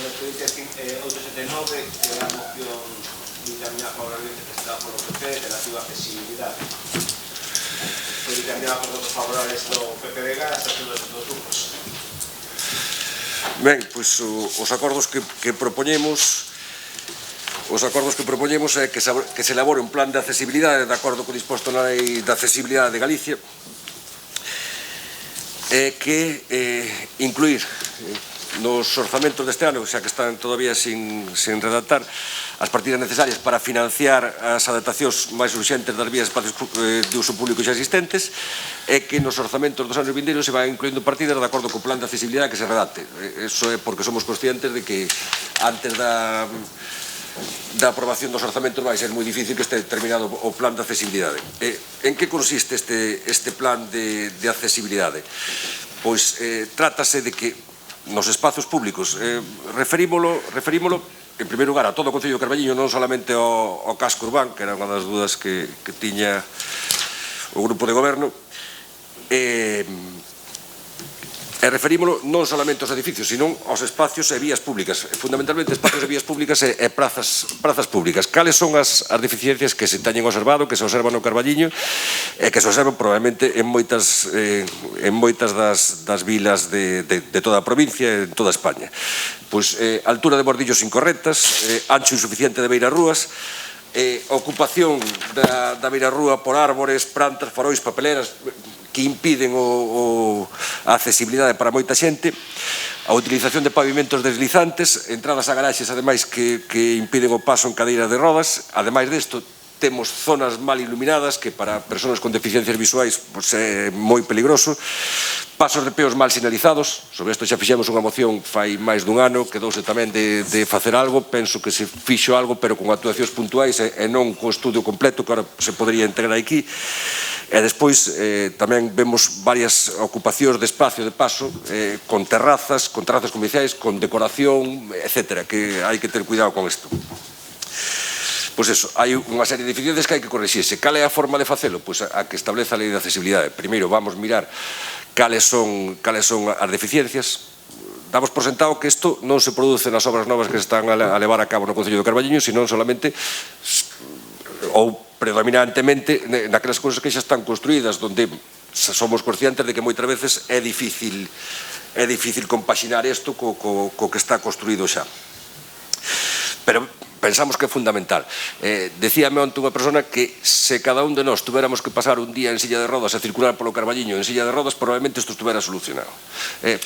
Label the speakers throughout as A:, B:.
A: sobre a experiencia 879, que é a moción dictaminada favorablemente presentada polo PP relativa a accesibilidade. Foi dictaminada por votos favorables do PPDG a excepción dos grupos.
B: Ben, pois os acordos que propoñemos é que se elabore un plan de accesibilidade de acordo co disposto na Lei de Accesibilidade de Galicia, que incluir nos orzamentos deste ano, xa que están todavía sin redactar, as partidas necesarias para financiar as adaptacións máis urxentes das vías de espacios de uso público xa existentes, e que nos orzamentos dos anos vindeiros se van incluindo partidas de acordo co plan de accesibilidade que se redacte. Iso é porque somos conscientes de que antes da aprobación dos orzamentos vai ser moi difícil que este determinado o plan de accesibilidade. En que consiste este plan de accesibilidade? Pois trátase de que nos espazos públicos referímolo en primeiro lugar a todo o Concello de Carballiño, non solamente ao casco urbán, que era unha das dúdas que tiña o grupo de goberno, e referímolo non solamente aos edificios, sino aos espacios e vías públicas, fundamentalmente espacios e vías públicas e prazas públicas. Cales son as deficiencias que se teñen observado, que se observan no Carballiño e que se observan probablemente en moitas das vilas de toda a provincia e en toda España? Pois altura de bordillos incorrectas, ancho insuficiente de beirarrúas, ocupación da beirarrúa por árbores, plantas, farois, papeleras que impiden a accesibilidade para moita xente, a utilización de pavimentos deslizantes, entradas a garaxes, ademais, que impiden o paso en cadeira de rodas. Ademais desto, temos zonas mal iluminadas que para persoas con deficiencias visuais é moi peligroso, pasos de peos mal sinalizados. Sobre isto xa fixemos unha moción fai máis dun ano, quedouse tamén de facer algo. Penso que se fixo algo, pero con actuacións puntuais e non co estudio completo que ahora se podría integrar aquí. E despois tamén vemos varias ocupacións de espacio de paso con terrazas comerciais, con decoración, etcétera, que hai que ter cuidado con isto. Pois eso, hai unha serie de deficiencias que hai que corrixirse. Cal é a forma de facelo? Pois a que establece a Lei de Accesibilidade. Primeiro vamos mirar cales son as deficiencias. Damos por sentado que isto non se produce nas obras novas que se están a levar a cabo no Concello de Carballiño, sino solamente ou predominantemente naquelas cousas que xa están construídas, onde somos conscientes de que moitas veces é difícil compaxinar isto co que está construído xa. Pero pensamos que é fundamental. Decíame onte unha persona que se cada un de nós tuviéramos que pasar un día en silla de rodas a circular polo Carballiño en silla de rodas, probablemente isto estuvera solucionado.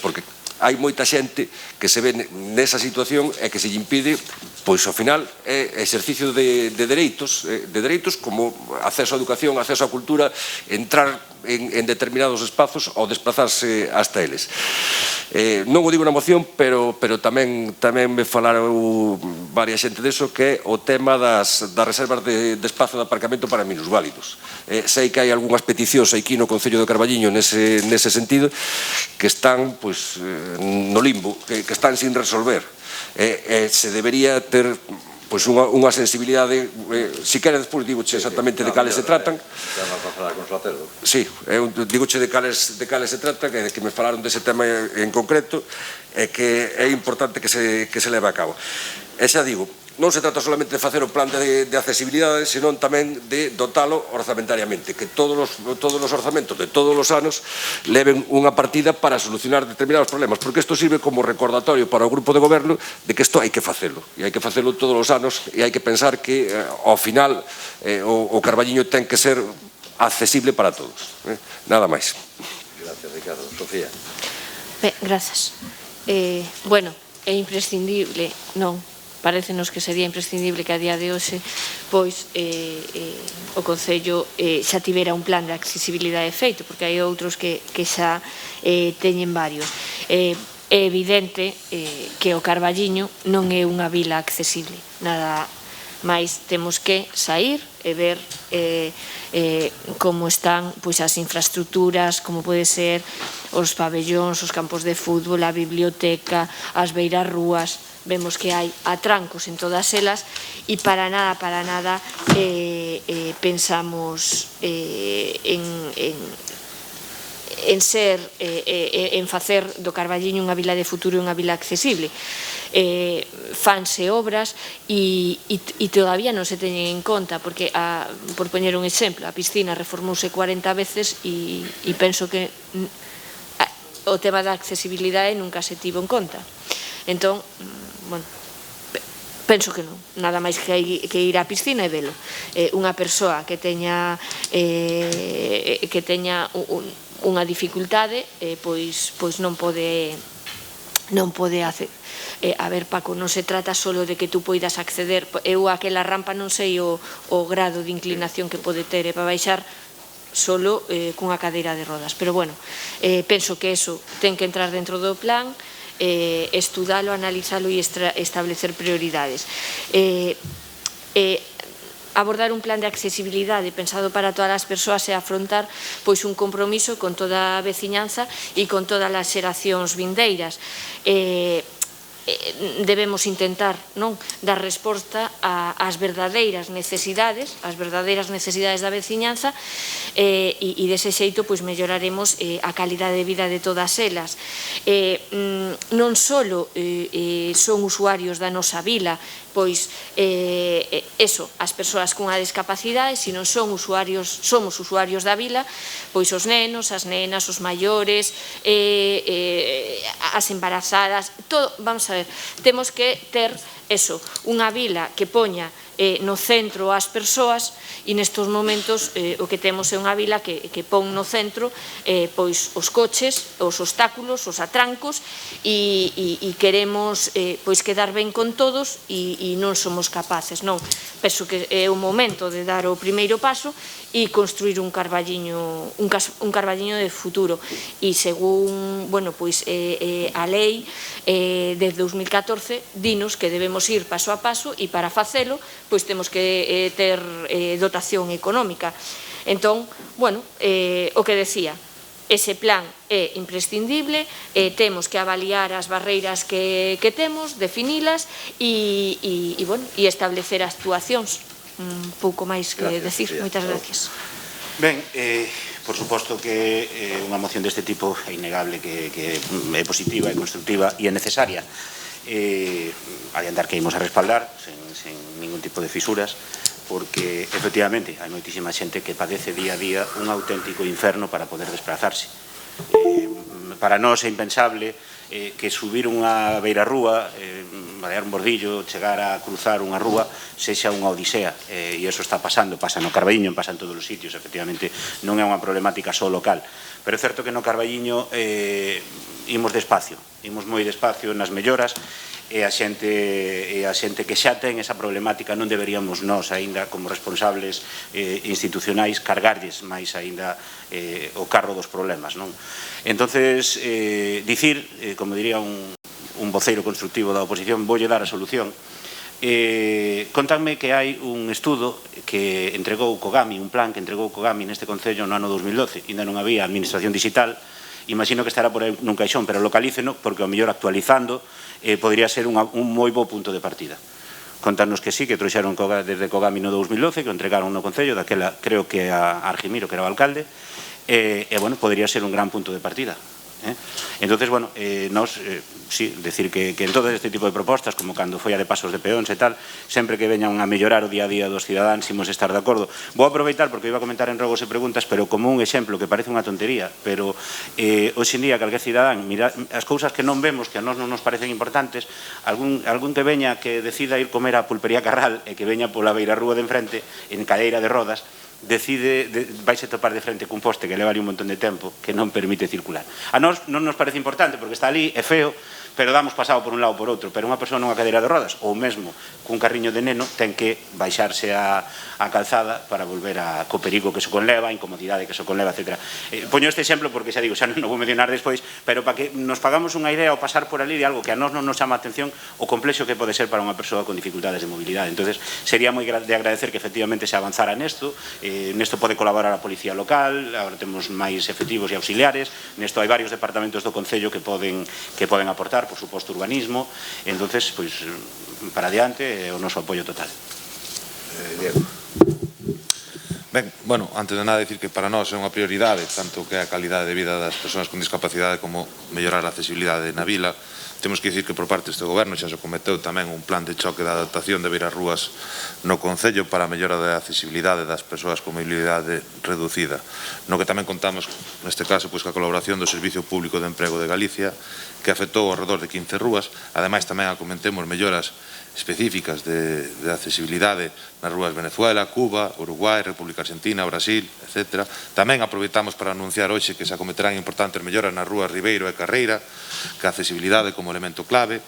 B: Porque hai moita xente que se ve nesa situación e que se lle impide, pois ao final é exercicio de dereitos como acceso á educación, acceso á cultura, entrar en determinados espazos ou desplazarse hasta eles. Non o digo na moción, pero tamén me falaron varia xente deso, que é o tema das reservas de espazo de aparcamento para minusválidos. Sei que hai algunhas peticións aquí no Concello de Carballiño nese sentido que están no limbo, que están sin resolver. Se debería ter unha sensibilidade, si queres despois digoche exactamente de cales se tratan. Si, digoche de cales se trata, que me falaron dese tema en concreto, e que é importante que se leve a cabo. E xa digo, non se trata solamente de facer o plan de accesibilidade, senón tamén de dotalo orzamentariamente, que todos os orzamentos de todos os anos leven unha partida para solucionar determinados problemas, porque isto sirve como recordatorio para o grupo de goberno de que isto hai que facelo, e hai que facelo todos os anos, e hai que pensar que ao final o Carballiño ten que ser accesible para todos. Nada máis.
C: Gracias, Ricardo. Sofía.
D: Grazas. Bueno, é imprescindible, non? Parécenos que sería imprescindible que a día de hoxe pois o Concello xa tivera un plan de accesibilidade feito, porque hai outros que xa teñen varios. É evidente que o Carballiño non é unha vila accesible, nada máis temos que sair e ver como están as infraestructuras, como pode ser os pabellóns, os campos de fútbol, a biblioteca, as beirarrúas. Vemos que hai atrancos en todas elas e para nada pensamos en facer do Carballiño unha vila de futuro e unha vila accesible. Fanse obras e todavía non se teñen en conta, porque, por poñer un exemplo, a piscina reformouse 40 veces e penso que o tema da accesibilidade nunca se tivo en conta. Entón, bueno, penso que non, nada máis que ir á piscina e velo. Unha persoa que teña unha dificultade, pois non pode hacer. A ver, Paco, non se trata só de que tú poidas acceder. Eu aquela rampa non sei o grado de inclinación que pode ter para baixar solo cunha cadeira de rodas. Pero, bueno, penso que eso ten que entrar dentro do plan, estudalo, analizalo e establecer prioridades. Abordar un plan de accesibilidade pensado para todas as persoas e afrontar pois un compromiso con toda a veciñanza e con todas as xeracións vindeiras. Debemos intentar dar resposta ás verdadeiras necesidades da veciñanza, e dese xeito melloraremos a calidade de vida de todas elas. Non só son usuarios da nosa vila, pois as persoas cunha discapacidade, sino somos usuarios da vila, pois os nenos, as nenas, os maiores, as embarazadas, todo. Vamos a ver, temos que ter unha vila que poña no centro as persoas, e nestes momentos o que temos é unha vila que pon no centro pois os coches, os obstáculos, os atrancos, e queremos quedar ben con todos e non somos capaces. Non, penso que é o momento de dar o primeiro paso e construir un Carballiño de futuro. E según a lei de 2014 dinos que debemos ir paso a paso, e para facelo pois temos que ter dotación económica. Entón, o que decía, ese plan é imprescindible, temos que avaliar as barreiras que temos, definilas e establecer actuacións. Un pouco máis que decir. Moitas gracias.
E: Ben, por suposto que unha moción deste tipo é innegable que é positiva, é constructiva e é necesaria. Adiantar que imos a respaldar sen ningún tipo de fisuras, porque efectivamente hai moitísima xente que padece día a día un auténtico inferno para poder desplazarse. Para nós é impensable que subir unha beirarrúa, vadear un bordillo, chegar a cruzar unha rúa, sexa unha odisea, e iso está pasando, pasa no Carballiño, pasa en todos os sitios, efectivamente non é unha problemática só local, pero é certo que no Carballiño imos despacio, imos moi despacio nas melloras, e a xente que xa ten esa problemática non deberíamos nós, aínda como responsables institucionais, cargarlles máis aínda o carro dos problemas, non? Entonces, dicir, como diría un voceiro constructivo da oposición, voulle dar a solución. Contanme que hai un estudo que entregou Cogami, un plan que entregou Cogami neste Concello no ano 2012, ainda non había administración digital. Imagino que estará por aí nun caixón, pero localíceno, porque ao mellor actualizando podría ser un moi bo punto de partida. Contanos que sí, que trouxeron desde Cogami no 2012, que o entregaron no Concello, daquela creo que a Argimiro, que era o alcalde, e, podría ser un gran punto de partida. Entonces, nos, sí, decir que en todo este tipo de propostas, como cando foi a de pasos de peóns e tal, sempre que veñan a mellorar o día a día dos cidadáns, imos estar de acordo. Vou aproveitar, porque iba a comentar en rogos e preguntas, pero como un exemplo que parece unha tontería, pero hoxe en día calquer cidadán, mira, as cousas que non vemos, que a nós non nos parecen importantes, algún que veña que decida ir comer a Pulpería Carral e que veña pola beirarrúa de enfrente, en cadeira de rodas, vais a topar de frente cun poste que leva ali un montón de tempo que non permite circular. A nós non nos parece importante porque está ali, é feo, pero damos pasado por un lado ou por outro, pero unha persoa nunha cadeira de rodas ou mesmo cun carriño de neno ten que baixarse a calzada para volver co perigo que eso conleva, a incomodidade que eso conleva, etc. Poño este exemplo porque xa digo, xa non o vou mencionar despois, pero para que nos pagamos unha idea ao pasar por ali de algo que a nós non nos chama a atención o complexo que pode ser para unha persoa con dificultades de mobilidade. Entonces, sería moi de agradecer que efectivamente se avanzara nesto. Nesto pode colaborar a Policía Local, agora temos máis efectivos e auxiliares, nesto hai varios departamentos do Concello que poden aportar, por suposto, urbanismo. Entonces, pois, para adiante, o noso apoio total.
C: Diego.
F: Ben, bueno, antes de nada dicir que para nós é unha prioridade tanto que a calidade de vida das persoas con discapacidade como mellorar a accesibilidade na vila. Temos que dicir que por parte deste goberno xa se cometeu tamén un plan de choque de adaptación de beiras rúas no Concello para a mellora da accesibilidade das persoas con mobilidade reducida, no que tamén contamos neste caso pois ca colaboración do Servicio Público de Emprego de Galicia, que afectou ao redor de 15 rúas. Ademais tamén acomentemos melloras específicas de accesibilidade nas rúas Venezuela, Cuba, Uruguai, República Argentina, Brasil, etc. Tamén aproveitamos para anunciar hoxe que se acometerán importantes melloras nas rúas Ribeiro e Carreira, que a accesibilidade como elemento clave.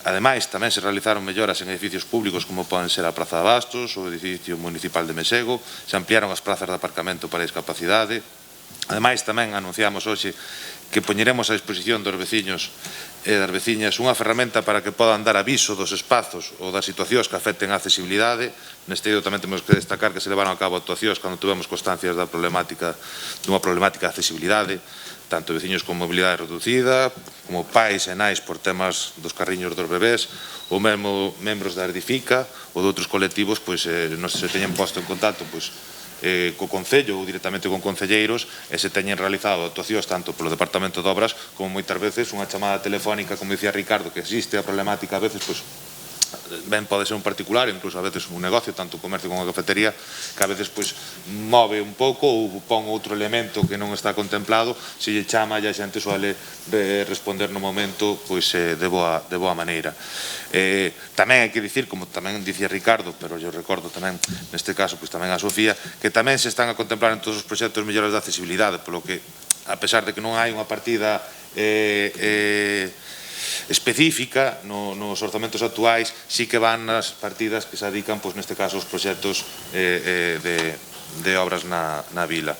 F: Ademais, tamén se realizaron melloras en edificios públicos como poden ser a Praza de Bastos ou o edificio municipal de Mesego, se ampliaron as plazas de aparcamento para a discapacidade. Ademais, tamén anunciamos hoxe que poñeremos a disposición dos veciños e das veciñas unha ferramenta para que podan dar aviso dos espazos ou das situacións que afecten a accesibilidade. Neste eido tamén temos que destacar que se levaron a cabo actuacións cando tivemos constancias dunha problemática de accesibilidade, tanto veciños con mobilidade reducida, como pais e nais por temas dos carriños dos bebés, ou mesmo membros da Erdifica ou de outros colectivos, pois non se teñen posto en contacto co Concello ou directamente con concelleiros e se teñen realizado actuacións tanto polo Departamento de Obras como moitas veces unha chamada telefónica, como dicía Ricardo, que existe a problemática a veces, pois ben pode ser un particular, incluso a veces un negocio, tanto o comercio como a cafetería, que a veces pois move un pouco ou pon outro elemento que non está contemplado, se lle chama e a xente suele responder no momento pois de boa maneira. Tamén hai que dicir, como tamén dicía Ricardo, pero eu recordo tamén neste caso pois tamén a Sofía, que tamén se están a contemplar en todos os proxectos melloras de accesibilidade, polo que a pesar de que non hai unha partida específica nos orzamentos actuais, sí que van nas partidas que se dedican, pois neste caso, aos proxectos de obras na vila.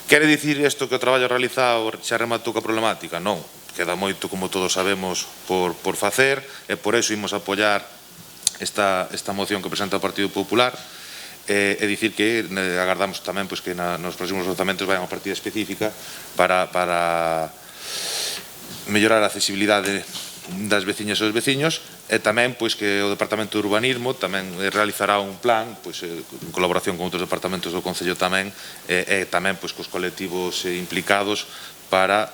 F: Quere dicir isto que o traballo realizado xa rematou ca problemática? Non, queda moito, como todos sabemos, por facer, e por iso imos apoiar esta moción que presenta o Partido Popular, e dicir que agardamos tamén que nos próximos orzamentos vai unha partida específica para mellorar a accesibilidade das veciñas e dos veciños, e tamén que o Departamento de Urbanismo tamén realizará un plan en colaboración con outros departamentos do Concello tamén, e tamén cos colectivos implicados para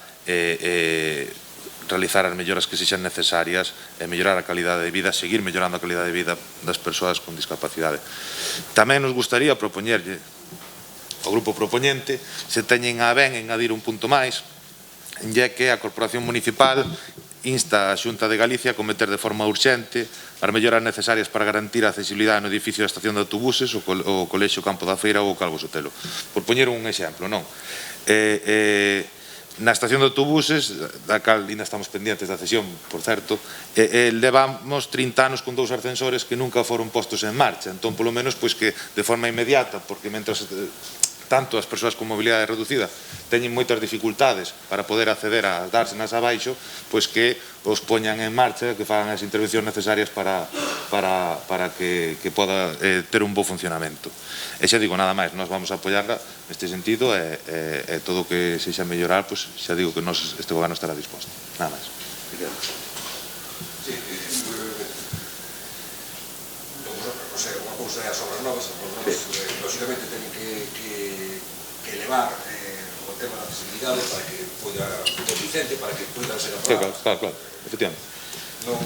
F: realizar as melloras que sexan necesarias e mellorar a calidade de vida, seguir mellorando a calidade de vida das persoas con discapacidade. Tamén nos gustaría propoñerlle ao grupo propoñente se teñen a ben engadir un punto máis, ya que a Corporación Municipal insta a Xunta de Galicia a cometer de forma urxente as melloras necesarias para garantir a accesibilidade no edificio da estación de autobuses, o Colexio Campo da Feira ou o Calvo Sotelo. Por poñer un exemplo, non? Na estación de autobuses, da cal ainda estamos pendientes da cesión, por certo, levamos 30 anos con 2 ascensores que nunca foron postos en marcha. Entón, polo menos, que de forma inmediata, porque mentras tanto as persoas con mobilidade reducida teñen moitas dificultades para poder acceder a dársenas abaixo, pois que os poñan en marcha, que fagan as intervencións necesarias para que poda ter un bo funcionamento. E xa digo, nada máis, nós vamos a apoiarla neste sentido, e todo o que se xa mellorar, pois xa digo que este goberno estará disposto. Nada máis.
B: Sí, unha cousa é as obras novas, lógicamente teñen que elevar o tema da accesibilidade para que poida convincente, para que poidan ser aprobadas.
F: Claro, efectivamente.
B: Non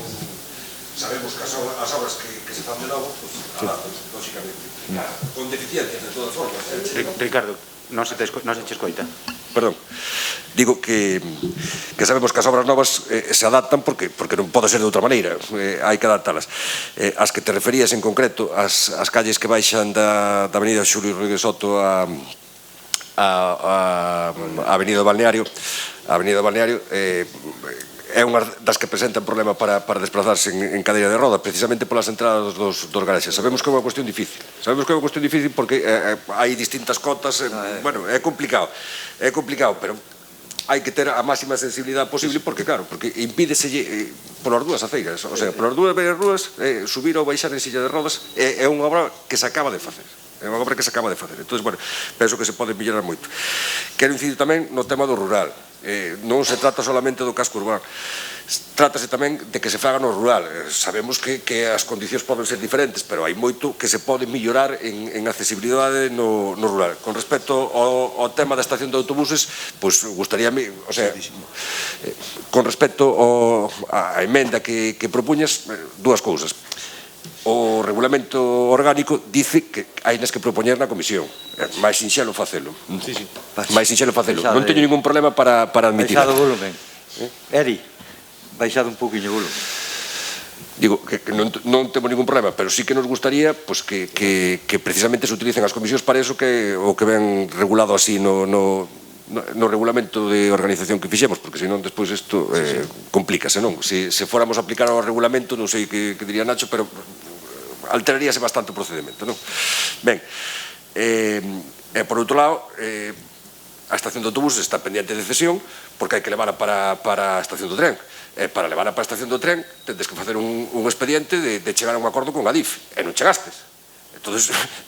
B: sabemos que as obras que se fan de novo, lógicamente, con deficiencias de todas formas.
E: Ricardo, non se che escoita.
B: Perdón. Digo que sabemos que as obras novas se adaptan porque non pode ser de outra maneira, hai que adaptalas. As que te referías en concreto, as calles que baixan da avenida Xulio Rodríguez Soto a avenida do Balneario, é unha das que presentan problema para desplazarse en cadeira de roda, precisamente polas entradas dos garaxes. Sabemos que é unha cuestión difícil, porque hai distintas cotas, bueno, é complicado, pero hai que ter a máxima sensibilidade posible porque, claro, impídese polas dúas aceiras, o sea, polas dúas rúas, subir ou baixar en silla de rodas é unha obra que se acaba de facer. é unha obra que se acaba de facer. Entón, bueno, penso que se pode mellorar moito. Quero incidir tamén no tema do rural. Non se trata solamente do casco urbano, trátase tamén de que se faga no rural. Sabemos que as condicións poden ser diferentes, pero hai moito que se pode mellorar en accesibilidade no rural. Con respecto ao tema da estación de autobuses, pois gustaríame, o sea, con respecto á emenda que propuñas, dúas cousas. O regulamento orgánico dice que hai nas que propoñer na comisión. Mais sinxelo facelo. Mais sinxelo facelo. Non teño ningún problema para admitir.
C: Baixado o volumen. Eri, baixado un pouquinho o volumen.
B: Digo, que non temos ningún problema, pero sí que nos gustaría pues, que precisamente se utilicen as comisións para eso o que ven regulado así no regulamento de organización que fixemos, porque senón despois isto complícase, non? Se fóramos a aplicar ao regulamento, non sei que diría Nacho, pero alteraríase bastante o procedimento, non? Ben, por outro lado, a estación de autobuses está pendiente de cesión porque hai que levála para a estación do tren. Para levála para a estación do tren tendes que facer un expediente de chegar a un acordo con Adif, e non chegastes. Entón,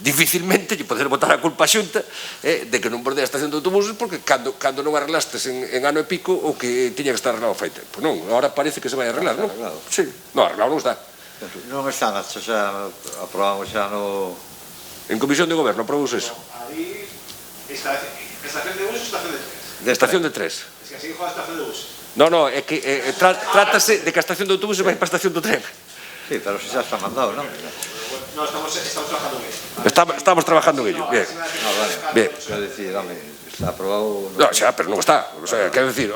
B: dificilmente lle poder botar a culpa a Xunta de que non bordea a estación de autobuses porque cando non arreglastes en ano e pico o que tiña que estar arreglado fai tempo, non? Agora parece que se vai arreglar, non? Sí, non, arreglado non está.
C: Non están, xa aprobamos xa no...
B: En Comisión de Goberno aprobouse eso.
A: Aí, estación de buses ou estación de tren?
B: De estación de tres.
A: Es que así dijo a estación de buses.
B: Non, é que trátase de que a estación de autobuses vai para a estación do tren.
C: Sí, pero si xa está mandado, non?
A: No, estamos trabajando en ello.
B: Estamos trabajando en ello, bien.
C: Vale.
B: Bien.
C: Quero dicir, home, está aprobado...
B: No, xa, pero non está. O sea, quero dicir,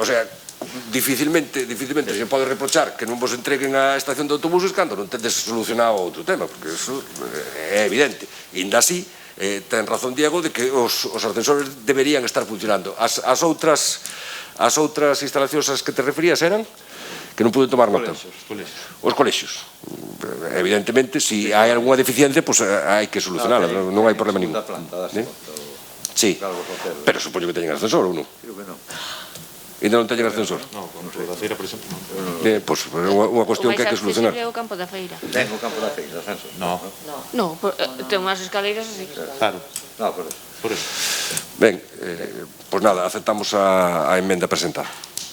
B: dificilmente se pode reprochar que non vos entreguen a estación de autobuses cando non tendes solucionado outro tema, porque eso é evidente. E ainda así, ten razón Diego de que os ascensores deberían estar funcionando. As outras instalacións ás que te referías eran que non pude tomar nota. Os colexios. Evidentemente, se hai algunha deficiencia, pues hai que solucionala, non hai problema ningún. Sí, pero supoño que teñen ascensor ou non?
C: Creo que non.
B: Ainda non teñen ascensor?
F: Non, como da feira, por exemplo, non.
B: Pois é unha cuestión que hai que solucionar.
D: O máis accesible é o campo da feira.
C: Ten o campo da feira, ascenso.
F: No.
D: Non, ten unhas escaleiras así.
F: Claro,
C: No, por eso.
F: por eso.
B: Ben, pois nada, aceptamos a emenda presentada.